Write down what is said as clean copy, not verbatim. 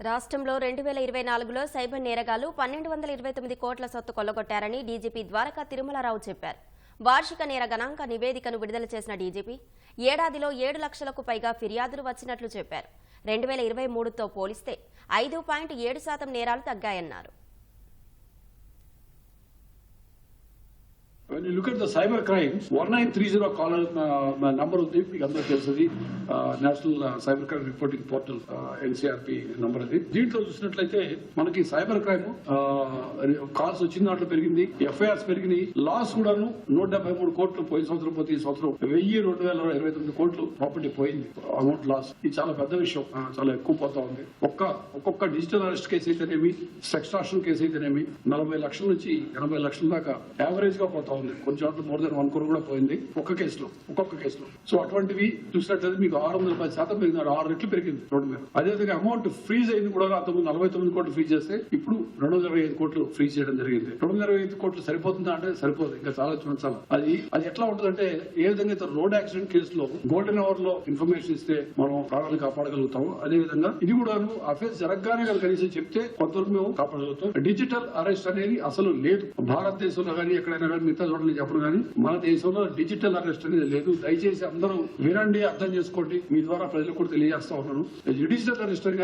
రాష్ట్రంలో 2024లో సైబర్ నేరగాళ్లు 1229 కోట్ల సొత్తు కొల్లగొట్టారని డీజీపీ ద్వారకా తిరుమలరావు చెప్పారు. వార్షిక నేర గణాంక నివేదికను విడుదల చేసిన డీజీపీ ఏడాదిలో 7 లక్షలకు పైగా ఫిర్యాదులు వచ్చినట్లు చెప్పారు. 2023తో పోలిస్తే 5.7% నేరాలు తగ్గాయన్నారు. When you look at the cyber crimes, 1930 caller number ఉంది మీకు అందరూ తెలుసుది. National cyber crime reporting portal NCRP number అది. దీంట్లో చూసినట్లయితే మనకి సైబర్ క్రైమ్ కాల్స్ వచ్చిన దాంట్లో పెరిగింది, FIRs పెరిగినాయి, లాస్ కూడాను 173 కోట్లు పోయిన సంవత్సరం పోతే ఈ సంవత్సరం 1000,229 కోట్లు ప్రాపర్టీ పోయింది అమౌంట్ లాస్. ఇది చాలా పెద్ద విషయం, చాలా ఎక్కువ పోతా ఉంది. ఒక్కొక్క డిజిటల్ అరెస్ట్ కేసు అయితేనేమి, సెక్స్టార్షన్ కేసు అయితేనేమి 40 లక్షల నుంచి 80 లక్షల దాకా యావరేజ్ గా పోతా ఉంది. కొన్ని చోట్ల మోర్ దెన్ 1 crore కూడా పోయింది ఒక్కొక్క కేసులో. సో అటువంటివి చూసినట్లయితే మీకు 610% పెరిగింది, 6 రెట్లు పెరిగింది రోడ్డు మీద. అదేవిధంగా అమౌంట్ ఫ్రీజ్ అయింది కూడా. అంతకుముందు 49 కోట్లు ఫ్రీజ్ చేస్తే ఇప్పుడు 225 కోట్లు ఫ్రీజ్ చేయడం జరిగింది. 225 కోట్లు సరిపోతుందా అంటే సరిపోదు, ఇంకా చాలా చూపించాలి. అది ఎట్లా ఉంటుందంటే, ఏ విధంగా అయితే రోడ్ యాక్సిడెంట్ కేసులో గోల్డెన్ అవర్ లో ఇన్ఫర్మేషన్ ఇస్తే మనం ప్రాణాలు కాపాడగలుగుతాం, అదే విధంగా ఇది కూడా అఫెన్స్ జరగగానే కనీసం చెప్తే కొంతవరకు మేము కాపాడగలుగుతాం. డిజిటల్ అరెస్ట్ అనేది అసలు లేదు భారతదేశంలో కానీ ఎక్కడైనా కానీ, మిగతా చోట్ల చెప్పడం కానీ. మన దేశంలో డిజిటల్ అరెస్ట్ అనేది లేదు. దయచేసి అందరూ వినండి, అర్థం చేసుకోండి. మీ ద్వారా ప్రజలకు కూడా తెలియజేస్తా ఉన్నాను. డిజిటల్ అరెస్ట్ కానీ